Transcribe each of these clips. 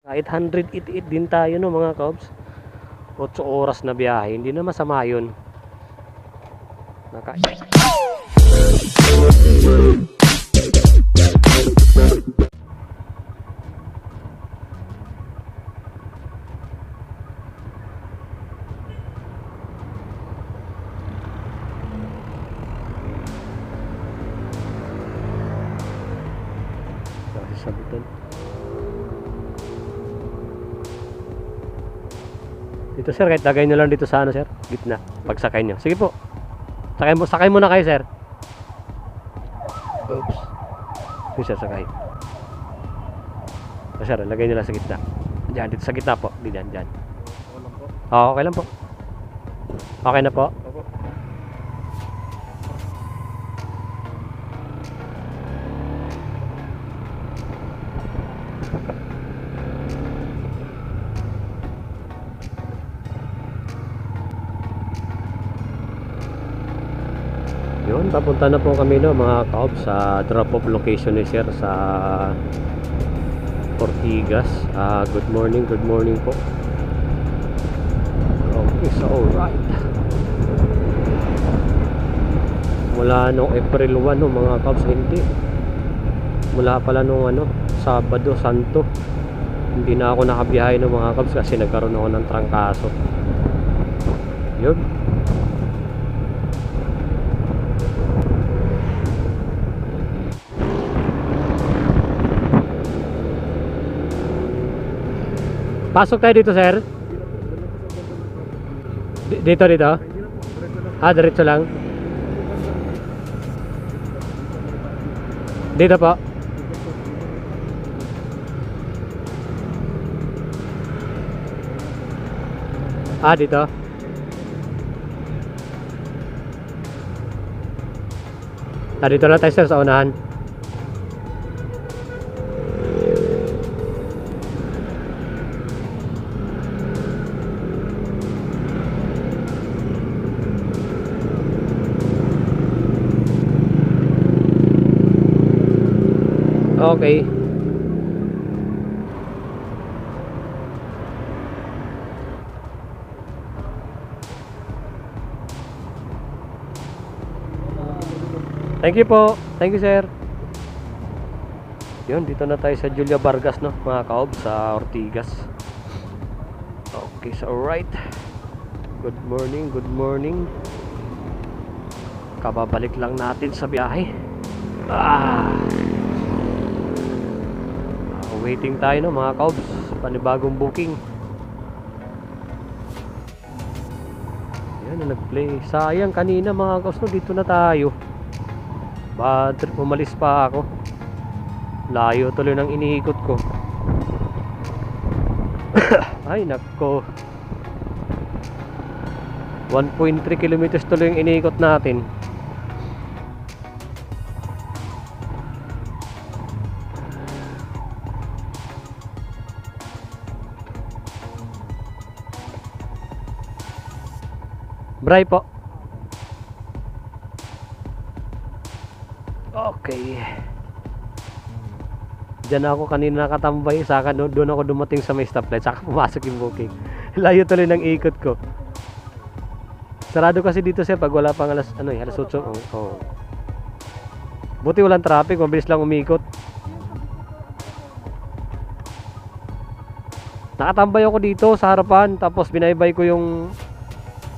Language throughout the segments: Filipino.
Kahit 188 din tayo no mga kabs. 8 oras na biyahe, hindi na masama yun. Sabutan. Dito sir, kahit lagay nyo lang dito sa ano sir, gitna, pagsakay nyo. Sige po, sakay muna kayo sir. Oops. Sige sir, sakay. So, sir, lagay nyo lang sa gitna. Diyan, dito sa gitna po. Diyan. Oo, okay lang po. Okay na po. Yun, papunta na po kami no mga kaob sa drop off location ni sir sa Ortigas. Good morning po. Okay, so alright. Mula nung April 1 no mga kaob, hindi. Mula pala nung Sabado Santo, hindi na ako nakabiyahe no mga kaob kasi nagkaroon ako ng trangkaso. Yun. Pasok tayo dito sir. Dito. Diretso lang. Dito po. Dito. Dito lang tayo sir sa unahan. Okay. Thank you po. Thank you sir. Yun, dito na tayo sa Julia Vargas no mga kaob sa Ortigas. Okay, so alright. Good morning. Kababalik lang natin sa biyahe. Waiting tayo no mga kaobs, panibagong booking. Yan na nag-play. Sayang kanina mga kaobs no, dito na tayo. Bad trip, umalis pa ako. Layo tuloy ng iniikot ko. Ay nako, 1.3 kilometers tuloy yung iniikot natin. Bray po. Okay. Diyan ako kanina nakatambay. Saka doon ako dumating sa may stoplight. Saka pumasok yung booking. Layo tuloy ng ikot ko. Sarado kasi dito sir pag wala pang alas 8. Oh. Buti walang traffic. Mabilis lang umikot. Nakatambay ako dito sa harapan. Tapos binaybay ko yung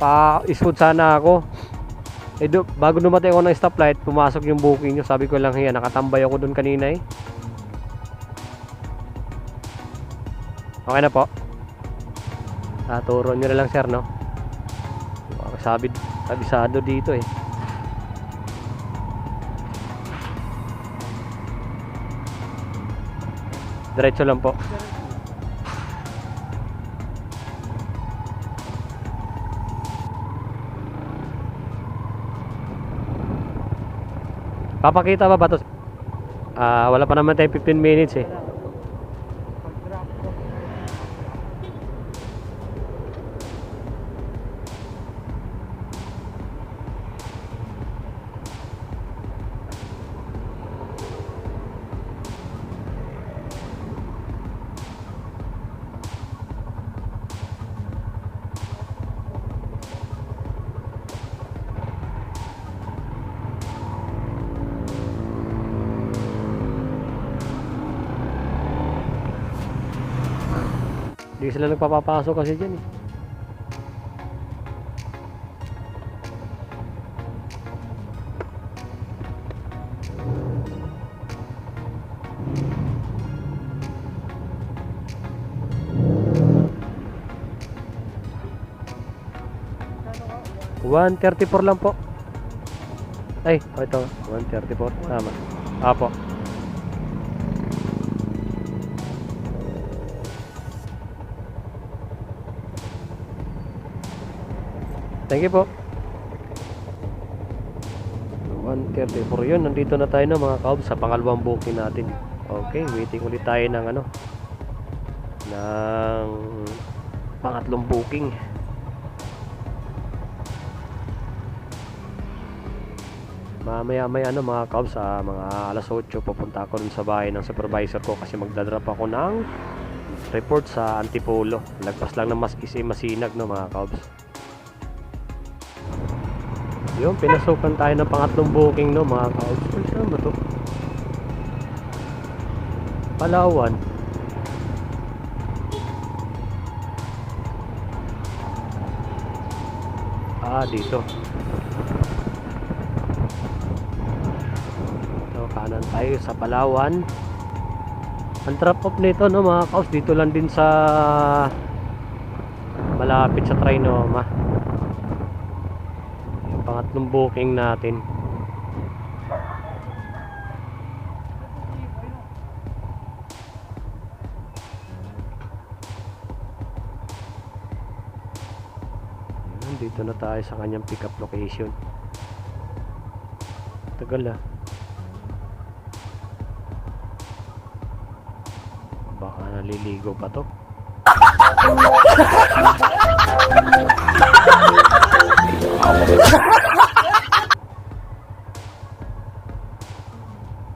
pa-iswood sana ako. Bago dumating ako ng stoplight, pumasok yung booking nyo. Sabi ko lang, nakatambay ako dun kanina eh. Okay na po. Turo nyo na lang sir no. Kabisado dito eh. Diretso lang po. Papakita ba to? Wala pa naman tayo 15 minutes eh. Hindi sila nagpapapasok kasi dyan eh. $134 lang po. Ay, ito, 134. Tama. Apo. Thank you po. 134 yun. Nandito na tayo na mga kaobs sa pangalawang booking natin. Okay, waiting ulit tayo ng ano, ng pangatlong booking. Mamaya ano mga kaobs, sa mga alas 8 pupunta ako dun sa bahay ng supervisor ko kasi magdadrop ako ng report sa Antipolo. Lagpas lang ng Masinag no mga kaobs. Yun, pinasukan tayo ng pangatlong booking no mga kaobs. Saan ba to? Palawan. Dito. So, kanan tayo sa Palawan. Ang drop off nito no mga kaobs, dito lang din sa malapit sa Trinoma. Yung pangatlong booking natin. Dito na tayo sa kanyang pick up location. Tagal baka naliligo pa to.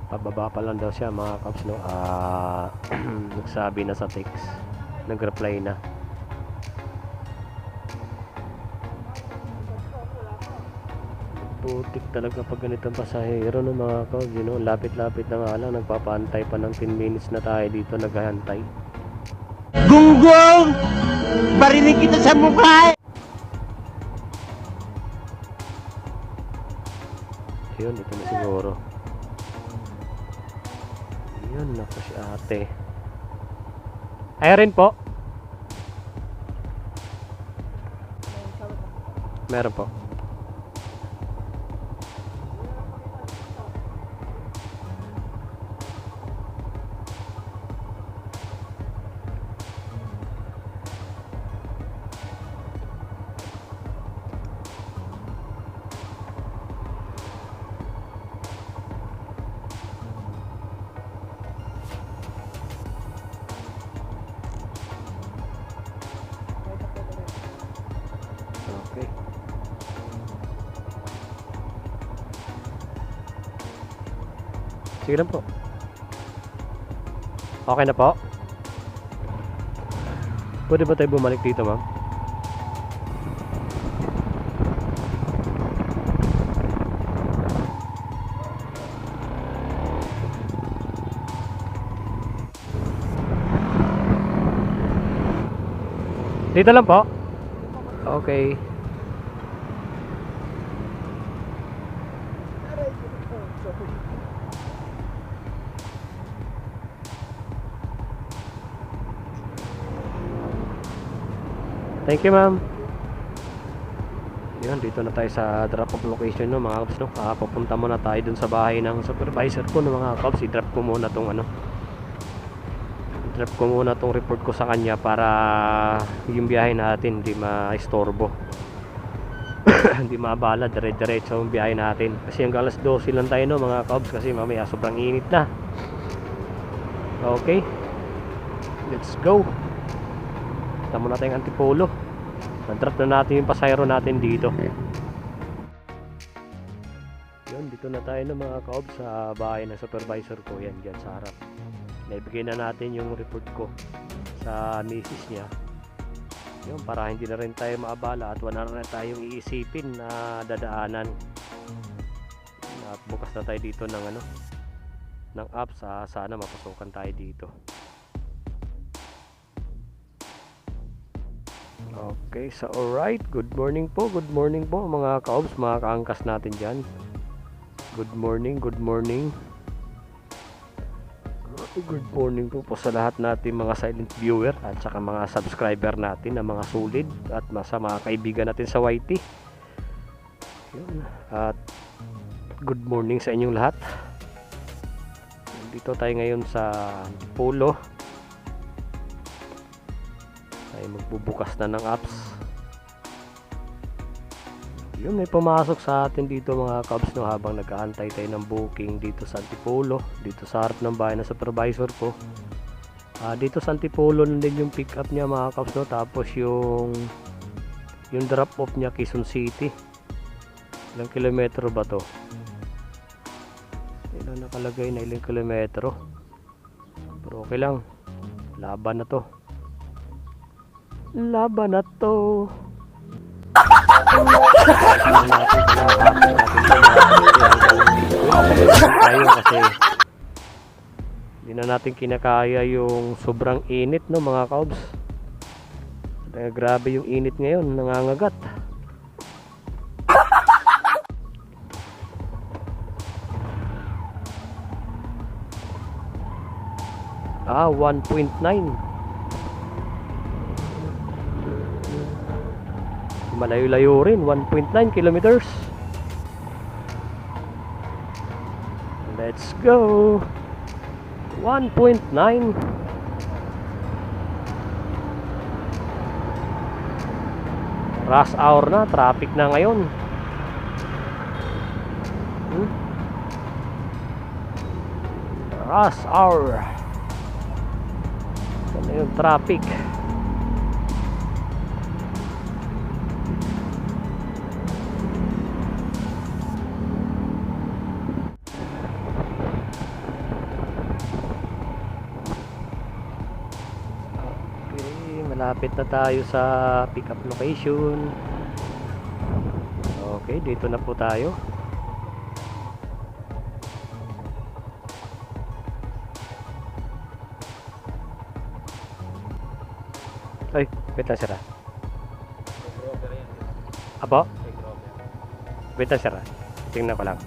Pababa pa lang daw siya mga kaps no. Nagsabi na sa text, nag-reply na. Putik talaga pag ganitong pasahero no mga kaos, you know, lapit-lapit na nga lang, nagpapaantay pa ng 10 minutes na tayo dito naghahantay. Gunggong! Barinig kita sa mukha! Yun, ito na siguro. Yun, naku si ate. Ayun po. Meron po. Okay. Sige lang po. Okay na po. Pwede ba tayo bumalik dito, ma'am? Dito lang po. Okay. Thank you, ma'am. Yun, dito na tayo sa drop off location no mga kaps no. Pupunta muna tayo dun sa bahay ng supervisor ko no mga kaps. I-drop ko muna tong ano. I-drop ko muna tong report ko sa kanya para yung biyahe natin hindi ma-istorbo. Hindi maabala, dire-diretso yung biyahe natin. Kasi hanggang alas 12 lang tayo no mga kaps kasi mamaya sobrang init na. Okay. Let's go. Tama na tayong Antipolo. Na-drop na natin yung pasahero natin dito. Yun, dito na tayo ng mga kaob sa bahay ng supervisor ko. Yan, dyan sa harap. Naibigay na natin yung report ko sa misis niya. Yun, para hindi na rin tayo maabala at wala na rin tayong iisipin na dadaanan. At bukas na tayo dito ng ano, ng app sana mapasukan tayo dito. Okay, so alright, good morning po mga kaobs, mga kaangkas natin dyan. Good morning Good morning po sa lahat natin mga silent viewer at saka mga subscriber natin na mga solid at sa mga kaibigan natin sa YT. Yun. At good morning sa inyong lahat. Dito tayo ngayon sa Antipolo. Tayo magbubukas na ng apps. Yun, may pumasok sa atin dito mga kabs, no, habang nag-aantay tayo ng booking dito sa Antipolo, dito sa harap ng bahay ng supervisor ko. Dito sa Antipolo din yung pick up niya mga kabs, no, tapos yung drop off niya Quezon City. Ilang kilometro ba to? Ilang nakalagay na ilang kilometro, pero okay lang, laban na to. Tayo kasi hindi na natin kinakaya yung sobrang init, no mga kaobs. Grabe yung init ngayon, nangangagat. 1.9. Malayo-layo rin, 1.9 kilometers. Let's go. 1.9. Rush hour na, traffic na ngayon. Rush hour. Ano yung traffic? Malapit na tayo sa pick up location. Okay, dito na po tayo. Ay, wait lang sir. Apo? Wait lang sir. Tingnan ko lang.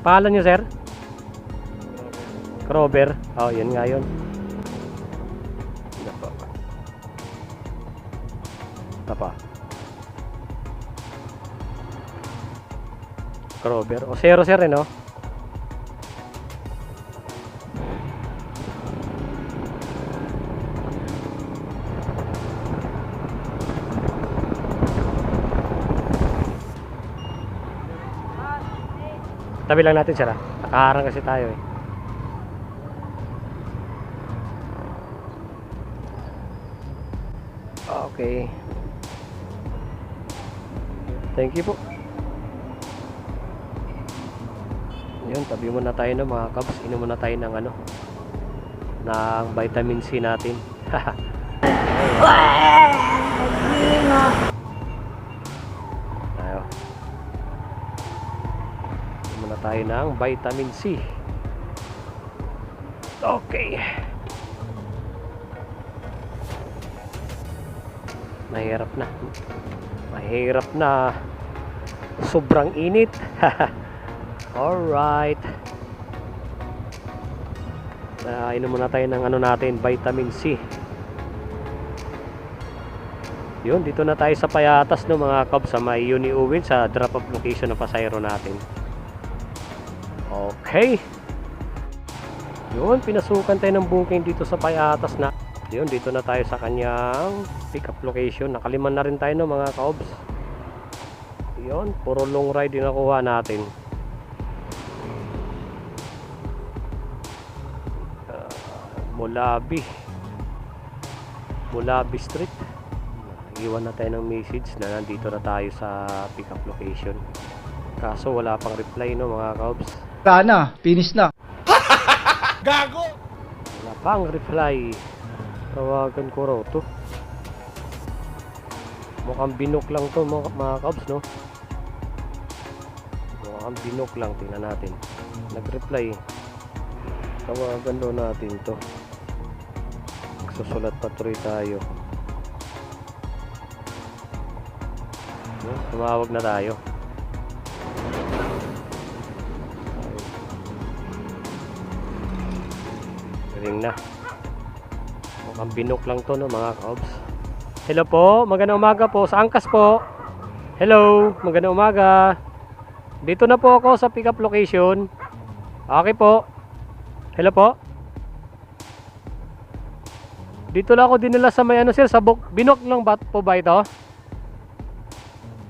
Pangalan nyo sir? Krober. Oh, yun nga yun. Pa Krober o 0 sir no? Tabi lang natin sir, nakaharang kasi tayo eh. Okay, thank you po. Yun, tabi muna tayo ng mga kabs. Inom muna tayo ng ng vitamin C natin. Tayo. Inom muna tayo ng vitamin C. Okay. Mahirap na sobrang init. Alright, inom muna tayo ng natin, vitamin C. Yun, dito na tayo sa Payatas no mga kabs, sa may Uni-Uwin, sa drop off location ng pasayro natin. Okay, yun, pinasukan tayo ng booking dito sa Payatas na. Yun, dito na tayo sa kanyang pick up location. Nakaliman na rin tayo no mga kaobs. Yun, puro long ride din nakuha natin. Mulabi Street. Iwan na tayo ng message na nandito na tayo sa pick up location. Kaso wala pang reply no mga kaobs. Wala na, finish na. Gago! Wala pang reply. Tawagan ko raw to. Mukhang binok lang to mga kabs no. Mukhang binok lang, tingnan natin. Nag-reply. Tawagan daw natin to. Magsusulat pa tuloy tayo. Tumawag na tayo. Galing na. Mukhang binok lang to, no, mga kaobs. Hello po, magandang umaga po. Sa Angkas po. Hello, magandang umaga. Dito na po ako sa pick up location. Okay po. Hello po. Dito lang ako dinala sa may ano sir, sa binok lang ba po ba ito?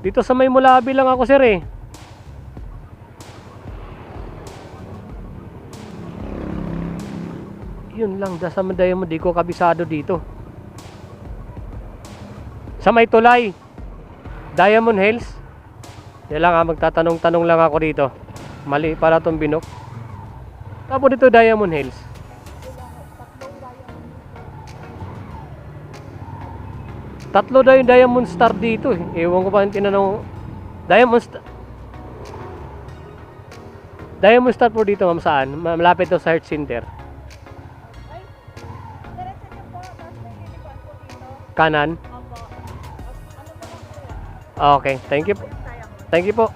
Dito sa may Mulabi lang ako sir eh. Yun lang, sa Mandayan mo, di ko kabisado dito. Sa may Tulay, Diamond Hills. Yan lang magtatanong-tanong lang ako dito. Mali para tong binok. Tapos dito Diamond Hills. Tatlo daw yung Diamond Star dito eh. Ewan ko pa yung tinanong. Diamond Star po dito ma'am, saan? Malapit daw sa Heart Center. Kanan? Okay, thank you po. Thank you po.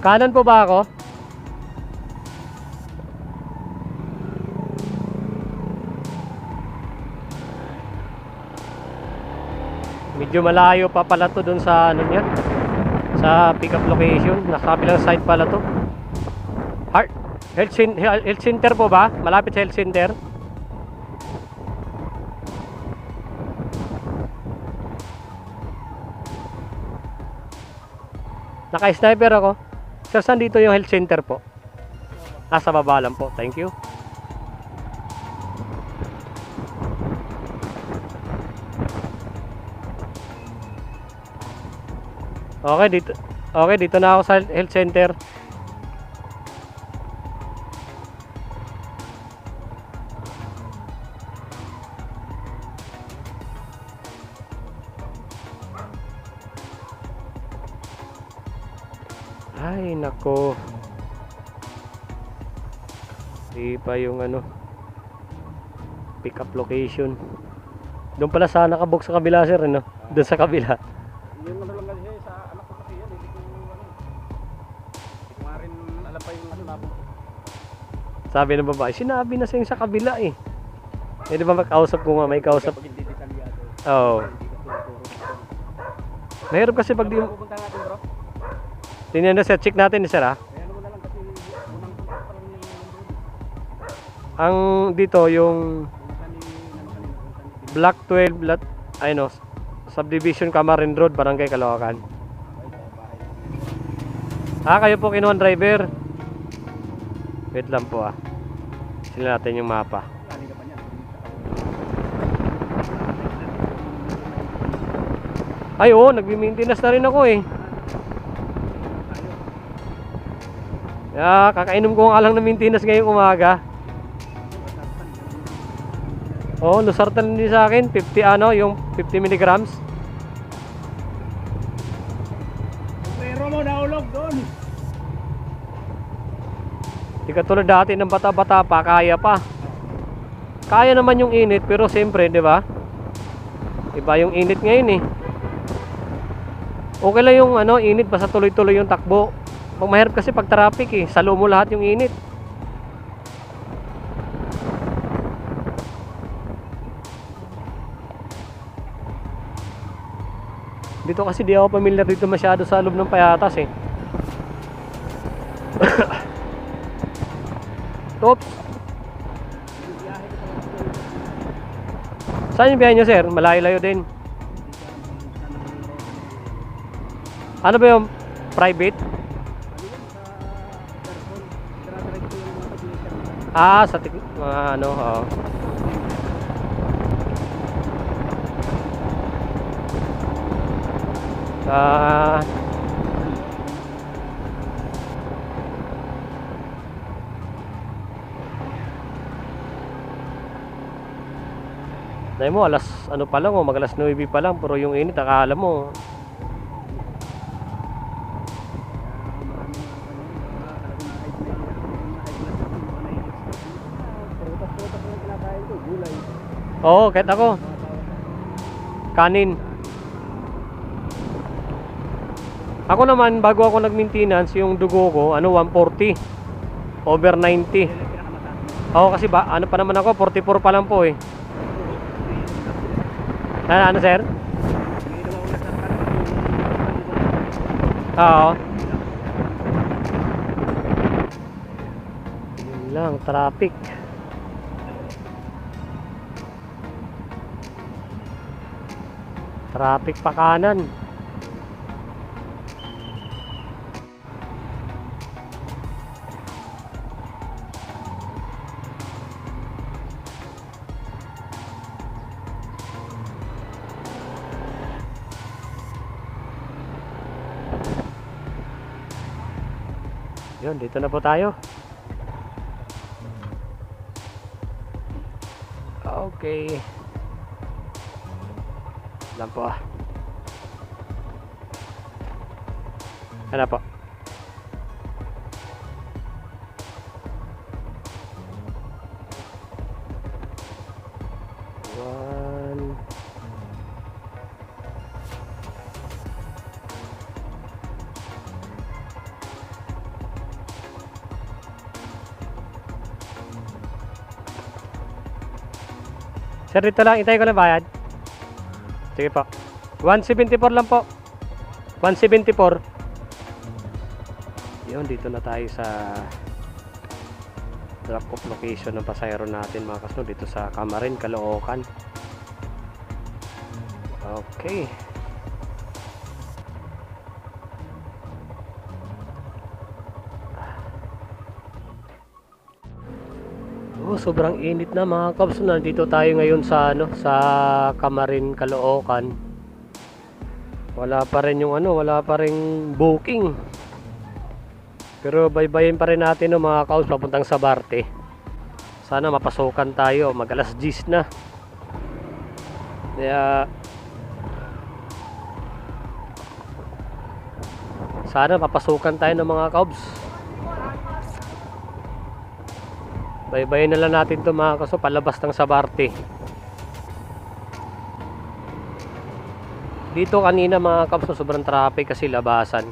Kanan po ba ako? Medyo malayo pa pala to dun sa ano niya, sa pick up location. Nasa kabilang side pala to. Health Center po ba? Malapit sa Health Center. Naka-sniper ako. Sir, saan dito yung health center po? Sa baba lang po. Thank you. Okay, dito na ako sa health center. Ay, nako. Di pa yung ano, pick up location. Doon pala sana nakabook sa kabila sir, no? Doon sa kabila. Yung ano lang kasi sa anak ko kasi yan, hindi ko nga rin alam pa yung ano labong. Sabi ng babae, sinabi na sa kabila eh. Eh di ba makausap ko nga, may kausap. Pag hindi detalyado. Oo. Mahirap kasi pag di... Pupunta natin bro. Tingnan na sir, check natin sir ha. Kaya ano mo na lang kasi unang punta pa lang yung Ang dito yung Block 12 ay no, Subdivision Camarin Road, Barangay Caloocan. Kayo po kinuha driver. Wait lang po sila natin yung mapa. Ay oo, nagbi-maintenance na rin ako eh. Kakainom ko nga lang ng maintenance ngayong umaga. Oh, Losartan din sa akin, 50 yung 50 milligrams. pero mo naulog doon. Di katulad dati ng bata-bata pa, kaya pa. Kaya naman yung init, pero siyempre, di ba? Iba yung init ngayon eh. Okay lang yung init, basta tuloy-tuloy yung takbo. Pag mahirap kasi pag traffic eh, salo mo lahat yung init. Dito kasi di ako familiar dito masyado sa loob ng Payatas eh. Oops. Saan yung biyahe nyo sir? Malayo-layo din. Ano ba yung private? Sa oo. Dahil mo, alas pa lang mag alas 9 pa lang, pero yung init, akala mo. Oo, kahit ako. Kanin. Ako naman, bago ako nag-maintenance, yung dugo ko, 140. Over 90. Oo, kasi ba, ano pa naman ako, 44 pa lang po eh. Ano sir? Oo. Yun lang, traffic. Traffic pa kanan. Yun, dito na po tayo. Okay. Lang po ah. Ano po? One. Sir, dito lang. Itay ko na bayad. Sige po. 174 lang po. 174. Yun, dito na tayo sa drop off location ng pasahero natin mga kasunod. Dito sa Camarin, Caloocan. Okay. Oh, sobrang init na mga kabs. Nandito tayo ngayon sa sa Camarin, Caloocan. Wala pa rin yung wala pa ring booking. Pero baybayin pa rin natin mga kabs papuntang Sabarte. Sana mapasukan tayo, mag alas 10 na. Kaya sana mapasukan tayo ng mga kabs. Baybayin na lang natin ito mga kaso palabas ng Sabarte. Dito kanina mga kaps sobrang traffic kasi labasan.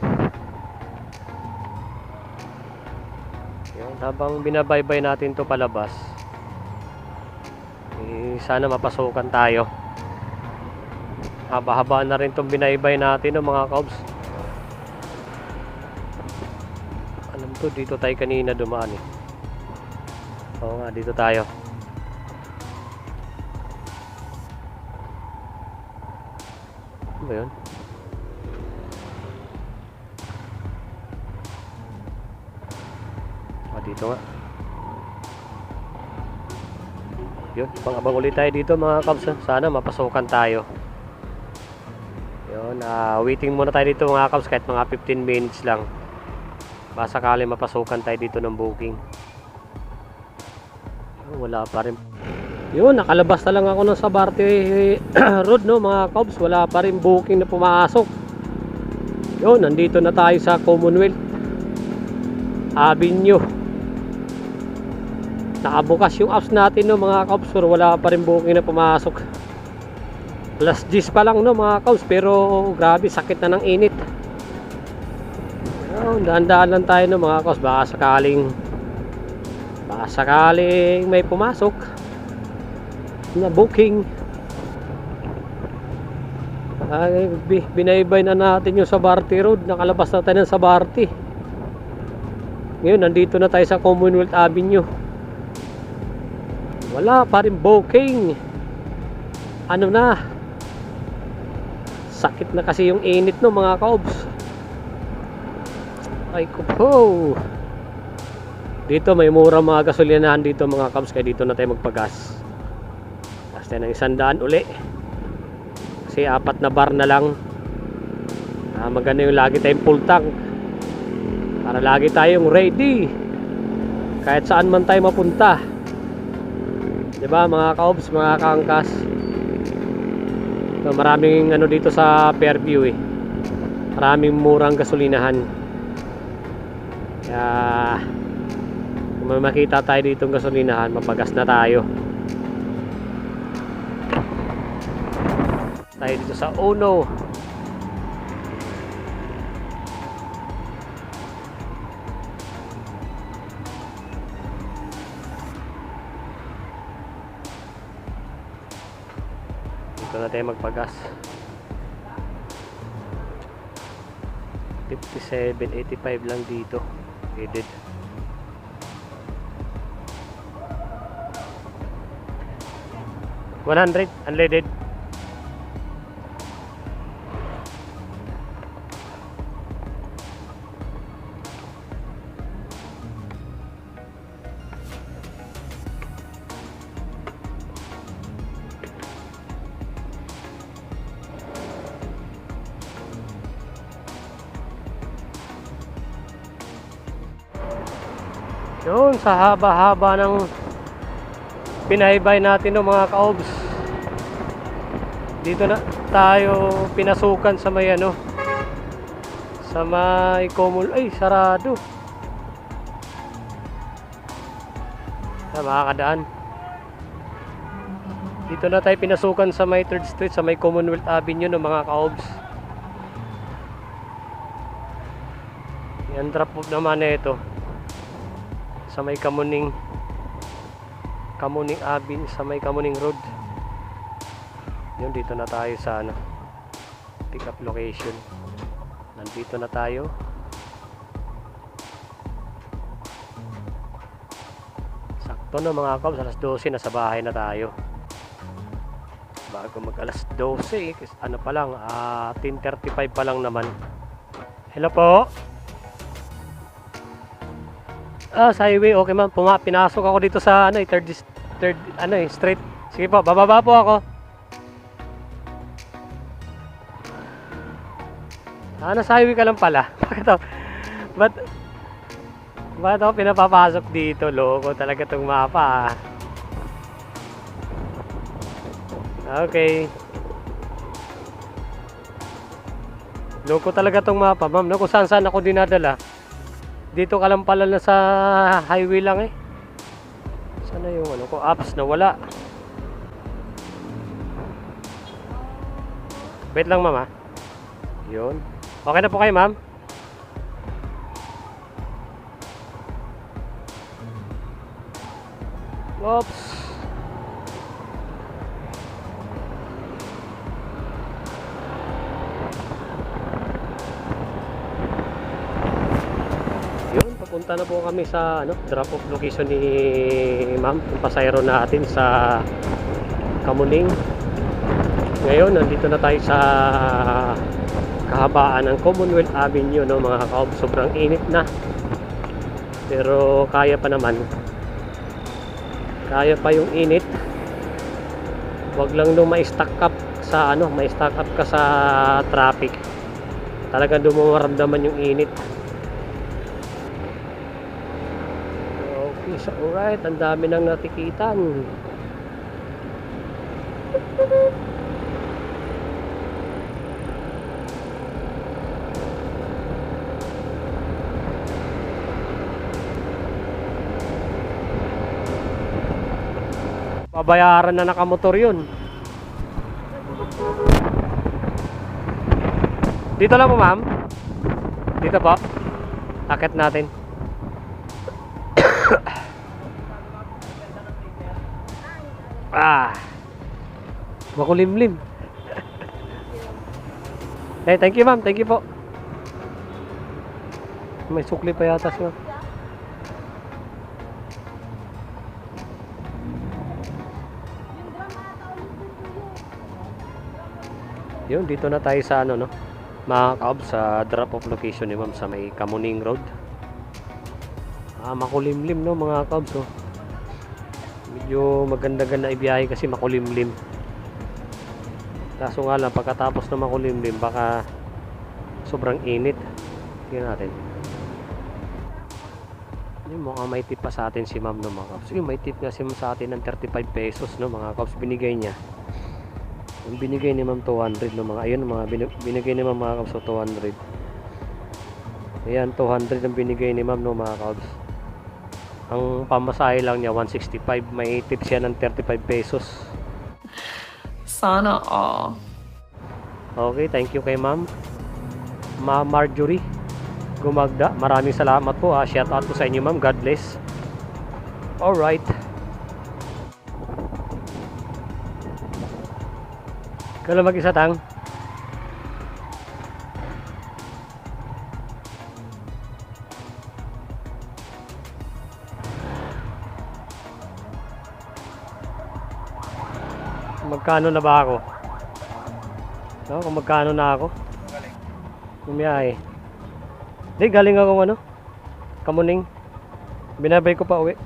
Yun, habang binabaybay natin ito palabas, sana mapasukan tayo. Haba-haba na rin itong binaybay natin mga kaps. Alam ko dito tayo kanina dumaan eh. Oo nga, dito tayo. Ano ba yun? Dito nga. Yun, pang-abang ulit tayo dito mga kabs. Sana mapasukan tayo. Yun, waiting muna tayo dito mga kabs kahit mga 15 minutes lang. Baka sakali mapasukan tayo dito ng booking. Wala pa rin. Yun, nakalabas na lang ako ng Sabarte Road mga kabs. Wala pa rin booking na pumasok. Yun, nandito na tayo sa Commonwealth Avenue. Nakabukas yung apps natin mga kabs. Pero wala pa rin booking na pumasok. Alas 10 pa lang mga kabs. Pero grabe, sakit na ng init. Yun, dahan-dahan lang tayo mga kabs. Baka sakaling may pumasok na booking. Binaybay na natin yung Sabarte Road. Nakalabas na tayo ng Sabarte. Ngayon nandito na tayo sa Commonwealth Avenue. Wala pa rin booking. Ano na, sakit na kasi yung init mga kaobs. Ay ko po. Dito may mura mga gasolinahan dito mga kabs, kaya dito na tayo magpagas. Gas tayo ng 100 uli. Kasi 4 na bar na lang. Maganda yung lagi tayong full tank. Para lagi tayong ready. Kahit saan man tayo mapunta. Diba mga kabs, mga kaangkas. So, maraming dito sa Fairview eh. Maraming murang gasolinahan. Kaya kung may makita tayo dito ng gasolinahan, mapagas na tayo. Tayo dito sa Uno. Dito na tayo magpagas. 57.85 lang dito. Edit. $100 unleaded. Yun, sa haba-haba ng pinaybay natin no mga kaobs. Dito na tayo pinasukan sa may ano, sa may common. Ay, sarado. Sa makakadaan. Dito na tayo pinasukan sa may 3rd Street, sa may Commonwealth Avenue no mga kaobs. Yan, drop off naman na ito sa may Kamuning Avenue, sa may Kamuning Road. Yun, dito na tayo sa ano, pick up location. Nandito na tayo. Sakto na mga kabs, alas 12 na sa bahay na tayo. Bago mag alas 12 ano pa lang, 10:35 pa lang naman. Hello po. Sa highway, okay ma'am. Pinasok ako dito sa ano, third ano street. Sige po, bababa po ako. Sa highway ka lang pala. Bakit ako pinapapasok dito? Loko talaga tong mapa. Okay. Loko talaga tong mapa, ma'am. Kung saan ako dinadala. Dito ka lang pala na sa highway lang eh. Sana yung ano ko, apps na wala. Wait lang ma'am ha. Yun. Okay na po kayo ma'am? Oops. Punta na po kami sa ano, drop off location ni ma'am, yung pasayro natin sa Kamuning. Ngayon nandito na tayo sa kahabaan ng Commonwealth Avenue no mga kaob. Sobrang init na, pero kaya pa naman, kaya pa yung init. Wag lang nung ma-stack up sa ano, ma-stack up ka sa traffic. Talagang doon mo maramdaman yung init. So, alright, ang dami nang natikitan. Pabayaran na nakamotor yun. Dito lang po ma'am. Dito po. Akit natin. Makulimlim. Hey, thank you ma'am, thank you po. May sukli pa yata siya. Yun, dito na tayo sa ano no, mga kaob, sa drop off location ni ma'am sa may Kamuning Road. Makulimlim no mga kaob. So medyo maganda-ganda ibiyahe kasi makulimlim. Kaso nga lang, pagkatapos na makulimlim, baka sobrang init. Tingnan natin. Yung mukhang may tip pa sa atin si ma'am no mga kaps. Yung may tip nga si ma'am sa atin ng 35 pesos no mga kaps, binigay niya. Yung binigay ni ma'am 200 no mga, ayun mga binigay ni ma'am mga kaps, so 200. Ayan, 200 ang binigay ni ma'am no mga kaps. Ang pamasahe lang niya 165, may tip siya ng 35 pesos. Sana all. Okay, thank you kay Ma'am Marjorie Gumagda. Maraming salamat po. Shout out po sa inyo, Ma'am. God bless. Alright. Kala mag-isa tang. Magkano na ba ako? No, kung magkano na ako? Bumiyahe. Di, galing akong ano? Kamuning. Binabay ko pa uwi.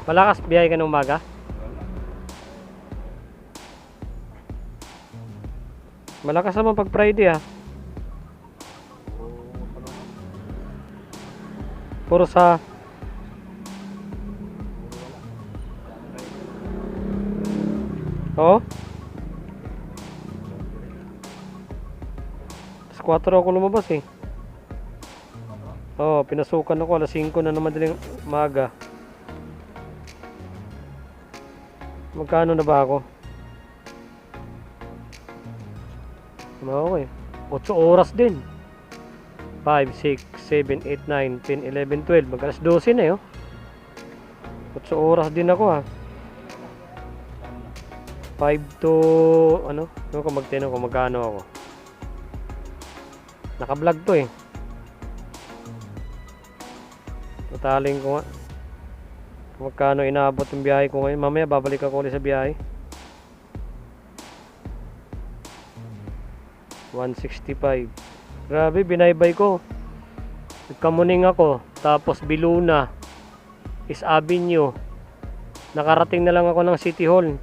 Malakas biyahe ka ng umaga? Malakas naman pag Friday Puro sa Alas 4 ako lumabas pinasukan ako alas 5 na naman madaling umaga. Magkano na ba ako? Okay. 8 oras din. 5, 6, 7, 8, 9, 10, 11, 12. Mag alas 12 na 8 oras din ako 5 to ano kung magtino kung magkano ako. Naka-vlog to Tataling ko nga kung magkano inaabot yung biyahe ko ngayon. Mamaya babalik ako ulit sa biyahe. 165. Grabe, binaybay ko. Kamuning ako, tapos Biluna, East Avenue. Nakarating na lang ako ng City Hall.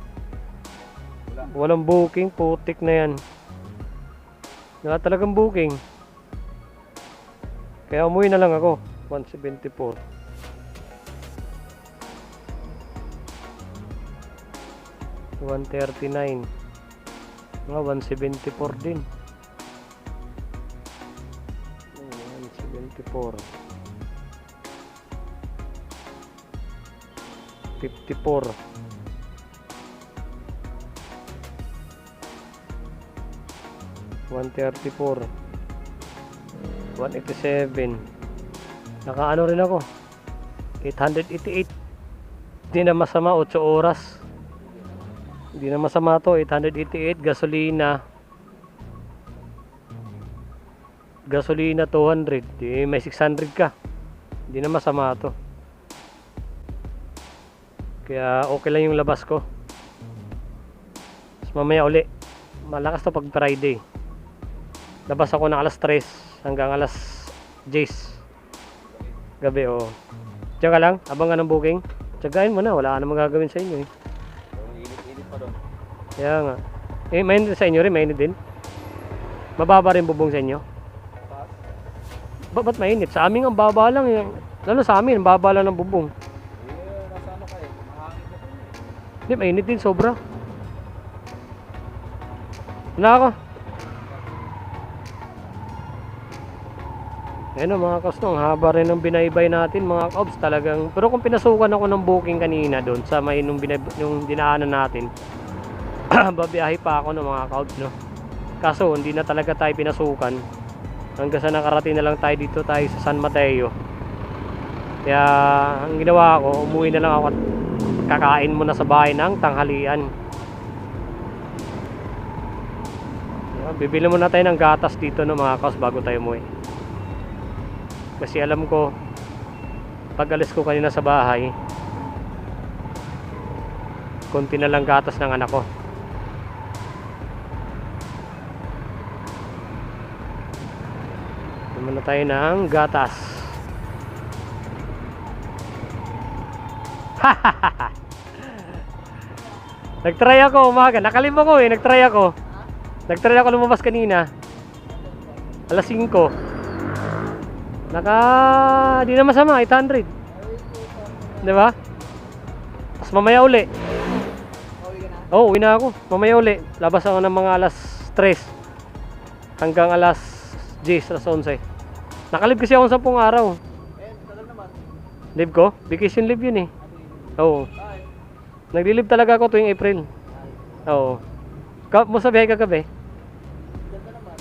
Walang booking, putik na yan. Wala talagang booking. Kaya umuwi na lang ako. 174. 139. 174 din. 174. 54. 134. 187. Nakaano rin ako. 888. Hindi na masama, 8 oras. Hindi na masama to. 888. Gasolina 200. Di may 600 ka. Hindi na masama to. Kaya okay lang yung labas ko. Tapos mamaya uli. Malakas to pag Friday. Labas ako ng alas 3 hanggang alas 10 gabi. Diyan ka lang, abangan ng booking. Tsagain mo na, wala ka namang gagawin sa inyo Init pa doon. Kaya nga. Mainit sa inyo rin, mainit din. Mababa rin bubong sa inyo. Ba't mainit? Sa amin ang baba lang lalo sa amin, ang baba lang ng bubong. Nasa ano kayo? Mahangin na doon Hindi, mainit din, sobra. Wala ako. Ayan mga kaos, ang haba rin ng binaybay natin mga kaobs talagang. Pero kung pinasukan ako ng booking kanina doon sa may nung dinaanan natin, babiyahe pa ako ng mga kaobs, no? Kaso hindi na talaga tayo pinasukan. Hanggang sa nakarating na lang tayo dito tayo sa San Mateo. Kaya ang ginawa ko, umuwi na lang ako at kakain muna sa bahay ng tanghalian. Bibili muna tayo ng gatas dito no mga kaos bago tayo umuwi. Kasi alam ko pag alis ko kanina sa bahay, konti na lang gatas ng anak ko. Muna tayo ng gatas. Nagtry ako umaga, nakalimba ko nagtry ako lumabas kanina alas 5. Di na masama, 800. Diba? Tapos mamaya uli. Uwi na ako. Mamaya uli. Labas ako ng mga alas 3 hanggang alas 10, alas 11. Nakalib kasi ako 10 araw. tagal naman. Live ko? Vacation live yun Oo. Naglilib talaga ako tuwing April. Oo. Mo sa biyahe kagabi? Ganda naman.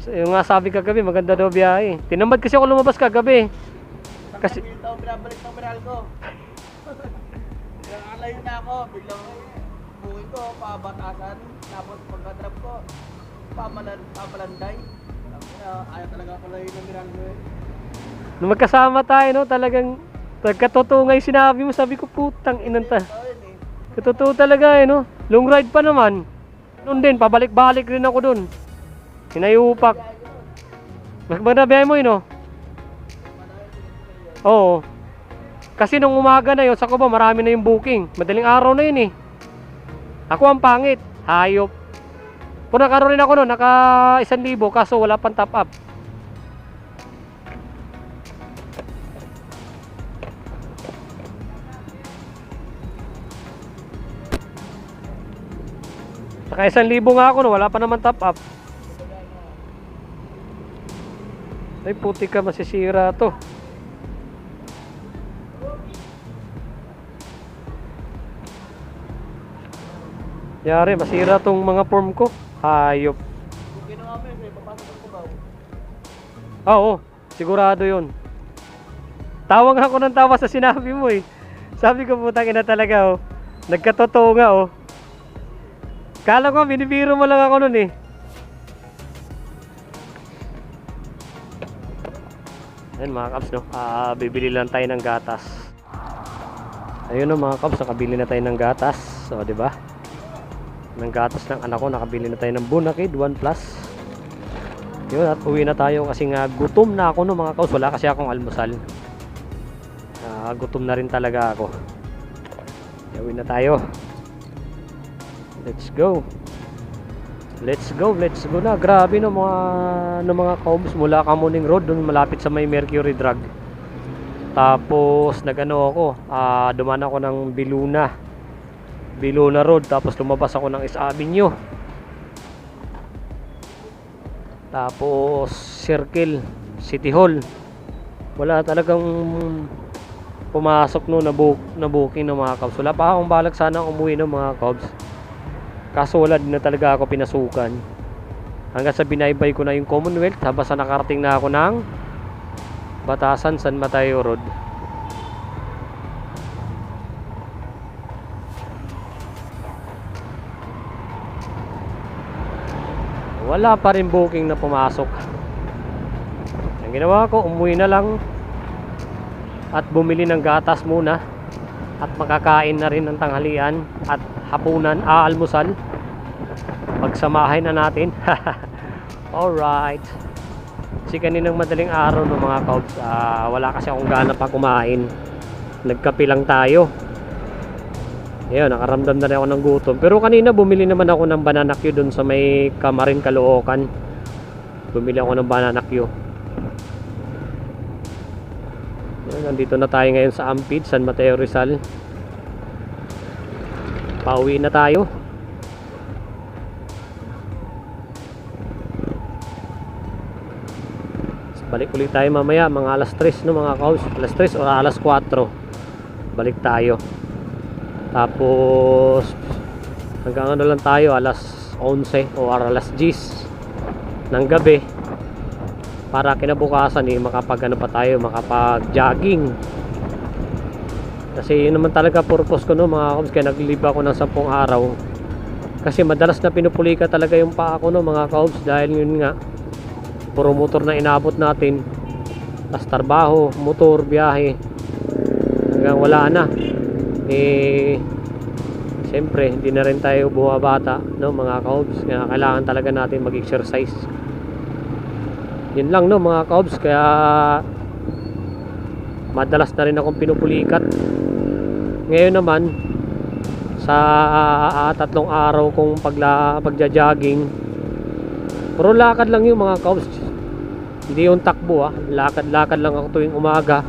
Yung nga sabi kagabi, maganda daw biyahe. Tinamad kasi ako lumabas kagabi. Kasi- Kasi taon pinabalik ng Meralco. Nakalayo na ako, biglang buhay ko, pabatasan, tapos pagka-drop ko, pamalanday. Ayaw talaga ako layo ng Meralco eh. Nung magkasama tayo, no, talagang nagkatotoo yung sinabi mo. Sabi ko, putang inanta. Ito yun eh. Katotoo talaga no. Long ride pa naman. Noon din, pabalik-balik rin ako dun. Hinayupak. Maganda biyahe mo no? Oo. Kasi nung umaga na yun, sa Cubao, marami na yung booking. Madaling araw na yun eh. Ako ang pangit. Hayop. Kung nakaroon rin ako noon, naka 1,000, kaso wala pang top up. Naka 1,000 nga ako no, wala pa naman top up. Ay puti ka, masisira to. Yari, masira tong mga form ko. Hayop. Kung ginawa mo yun, may papasok ang Cubao. Oo, sigurado yun. Tawag ako ng tawa sa sinabi mo eh. Sabi ko putang ina talaga oh. Nagkatotoo nga oh. Kala ko binibiro mo lang ako nun eh. Ayun mga kaps no, bibili lang tayo ng gatas. Ayun no mga kaps, nakabili na tayo ng gatas. So di ba? Ng gatas ng anak ko, nakabili na tayo ng Bonakid 1 Plus. Yun, at uwi na tayo kasi nga gutom na ako no mga kaps. Wala kasi akong almusal. Gutom na rin talaga ako. Uwi na tayo. Let's go. Let's go na. Grabe no mga kaubs mula Kamuning Road doon malapit sa may Mercury Drug. Tapos nagano ako, dumaan ako ng Biluna Road, tapos lumabas ako ng East Avenue. Tapos Circle, City Hall. Wala talagang pumasok no na booking ng mga Cubs. Wala pa akong balak sana umuwi ng mga Cubs. Kaso wala din na talaga ako pinasukan. Hanggang sa binaybay ko na yung Commonwealth, habang sa nakarating na ako ng Batasan, San Mateo Road. Wala pa rin booking na pumasok. Ang ginawa ko, umuwi na lang at bumili ng gatas muna at makakain na rin ng tanghalian at hapunan, almusal. Pagsamahin na natin. Alright. Kasi kaninang madaling araw no mga Cubs, wala kasi akong gana pa kumain. Nagkape lang tayo. Ayun, nakaramdam na rin ako ng gutom. Pero kanina bumili naman ako ng banana Q dun sa may Kamarin, Caloocan. Bumili ako ng banana Q. Ayun, nandito na tayo ngayon sa Ampid, San Mateo, Rizal. Pauwi na tayo. Balik ulit tayo mamaya mga alas 3 no mga Cubs. Alas 3 o alas 4 balik tayo. Tapos hanggang ano lang tayo, alas 11 o alas 10 ng gabi, para kinabukasan makapag ano pa tayo, makapag jogging. Kasi yun naman talaga purpose ko no mga Cubs, kaya nag-leave ako ng 10 araw. Kasi madalas na pinupulika talaga yung paa ko no mga Cubs, dahil yun nga puro motor na inabot natin, tas trabaho, motor, biyahe, hanggang wala na siyempre hindi na rin tayo bumabata no mga Cubs, kaya kailangan talaga natin mag-exercise. Yun lang no mga Cubs, kaya madalas na rin akong pinupulikat. Ngayon naman sa 3 araw kong pagja-jogging, puro lakad lang yung mga Cubs, hindi yung takbo lakad lang ako tuwing umaga,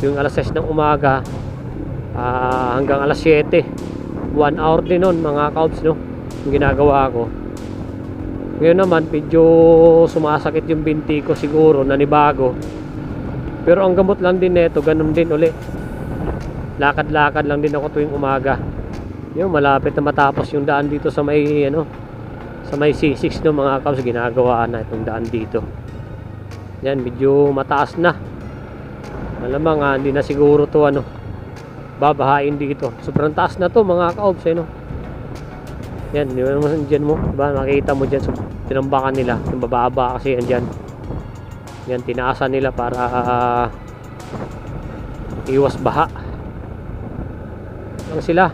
yung alas 6 ng umaga hanggang alas 7, 1 hour din nun mga Cubs no yung ginagawa ko. Ngayon naman medyo sumasakit yung binti ko, siguro nanibago, pero ang gamot lang din neto ganun din uli. lakad-lakad lang din ako tuwing umaga. Yung malapit na matapos yung daan dito sa may ano, sa may C6 no mga kabs, ginagawa na itong daan dito. Yan, medyo mataas na. Malamang hindi na siguro to ano, babahain dito. Sobrang taas na to mga kabs no. Yan, di ba naman dyan mo, diba? Makikita mo dyan, so, tinambakan nila, yung bababa kasi yan dyan. Yan, tinaasan nila para iwas baha. Lang sila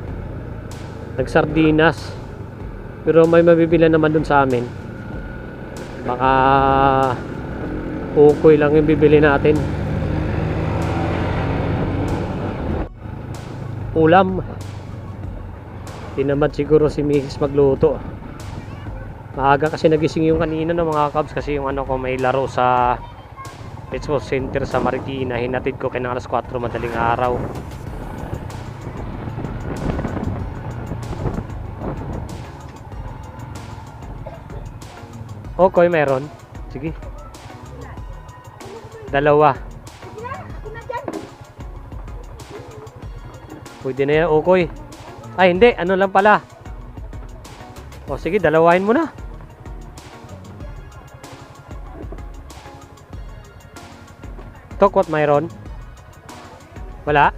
nagsardinas, pero may mabibila naman dun sa amin. Baka ukoy lang yung bibili natin. Ulam, tinamad siguro si Mrs. magluto. Maaga kasi nagising yung kanina ng mga kabs, kasi yung ano ko may laro sa Expo Center sa Marikina. Hinatid ko kaya ng alas 4 madaling araw. Okay, meron. Sige. Dalawa. Pwede na yan, okay. Ay, hindi. Ano lang pala. O, sige, dalawahin mo na. Tok, what mayroon? Wala?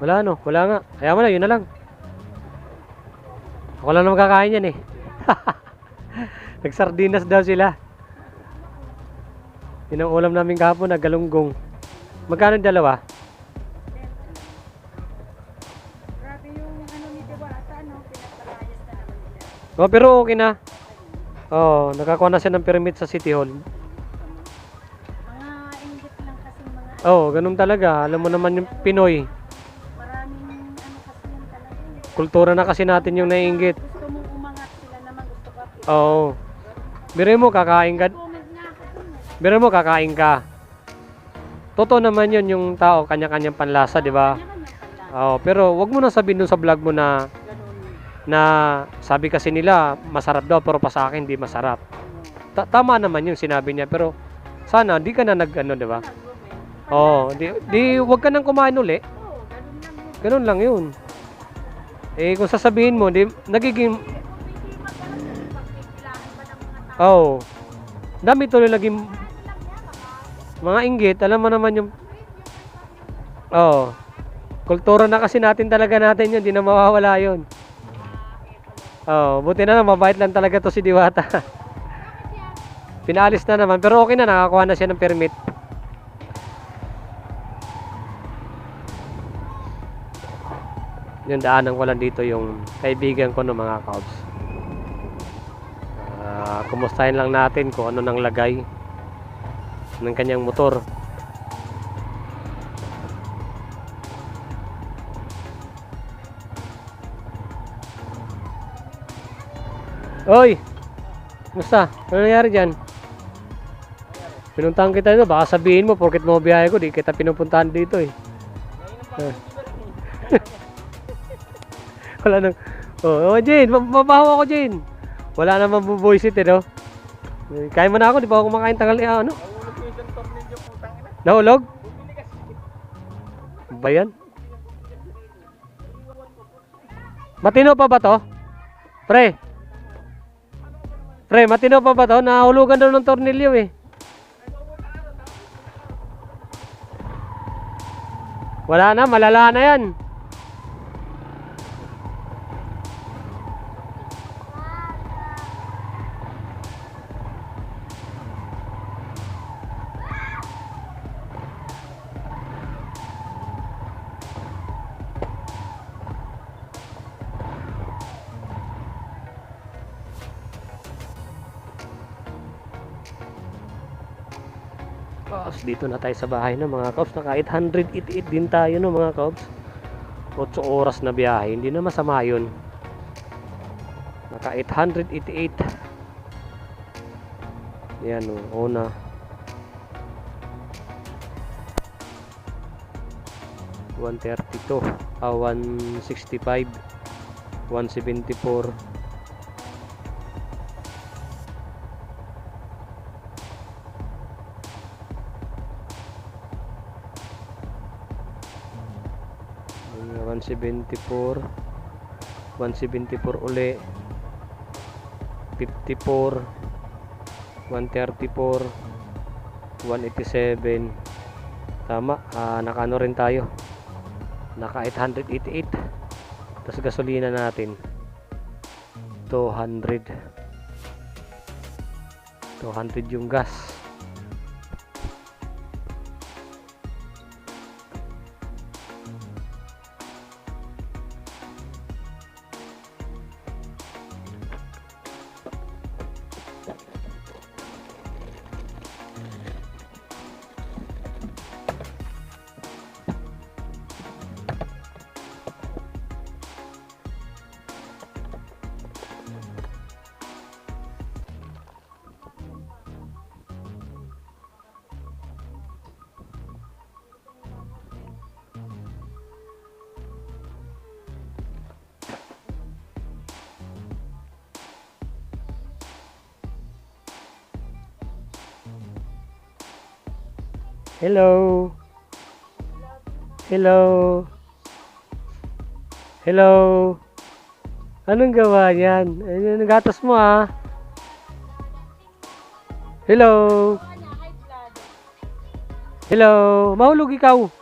Wala, no? Wala nga. Kaya mo na, yun na lang. Ako lang na magkakain yan eh. Nagsardinas daw sila. Yun ang ulam namin kahapon na galunggong. Magkano yung dalawa? Grabe yung ano ni Diwata, no? Pinagpalayas na naman nila. Oh, pero okay na. Oh, nakakuha na siya ng permit sa City Hall. Mga inggit lang kasi mga Oh, ganun talaga. Alam mo naman yung Pinoy. maraming ano kasi yun talaga. Kultura na kasi natin yung naiinggit. Gusto mong umangat sila naman, gusto ka. Oo. Biro mo kakain ka. Comment nga ako dun. Biro mo kakain ka. Totoo naman yun, yung tao kanya-kanyang panlasa, di ba? Kanya-kanya Oo, pala. pero wag mo na sabihin dun sa vlog mo na Ganun. sabi kasi nila masarap daw pero pa sa akin di masarap. Tama naman yung sinabi niya, pero sana di ka na nag-ano, di ba? Nag-comment. Oo, di wag ka nang kumain uli. Oo, ganun lang yun. Ganun lang yun. Eh kung sasabihin mo, di nagiging Hindi magkaroon ng pagpipilahan ba ng mga tao? oh. Dami tuloy naging Ano lang yan, mga inggit, alam mo naman yung oh. Kultura na kasi natin talaga natin yun, di na mawawala yun. Oh, buti na lang, mabait lang talaga to si Diwata. Pinaalis na naman, pero okay na, nakakuha na siya ng permit. Yung daanan ko lang dito yung kaibigan ko no mga kabs. Kumustahin lang natin kung ano nang lagay ng kanyang motor. Oy! Musta? Ano nangyari dyan? Pinuntahan kita dito, baka sabihin mo porket mo biyahe ko, di kita pinupuntahan dito eh. Wala nang... Oh, Jane, mabaho ako Jane. Wala namang bubuisit eh, no? Kain mo na ako, di ba ako kumakain tanghali ano? Nahulog ko yung tornilyo, putang ina. Nahulog? Bumili kasi. Ano ba yan? Matino pa ba to? Pre? Pre, matino pa ba to? Nahulugan daw ng tornilyo eh. Wala na, malala na yan. Dito na tayo sa bahay no mga kabs. Naka 888 din tayo no mga kabs. 8 oras na biyahe, hindi na masama yun. Naka 888. Yan o, una 132, 165, 174. 174. 174 uli. 54. 134. 187. Tama, naka ano rin tayo. Naka 888. Tapos gasolina natin 200 yung gas. Hello. Hello. Hello. Anong gawa yan? Anong gatas mo ah? Hello. Hello. Mahulog ikaw.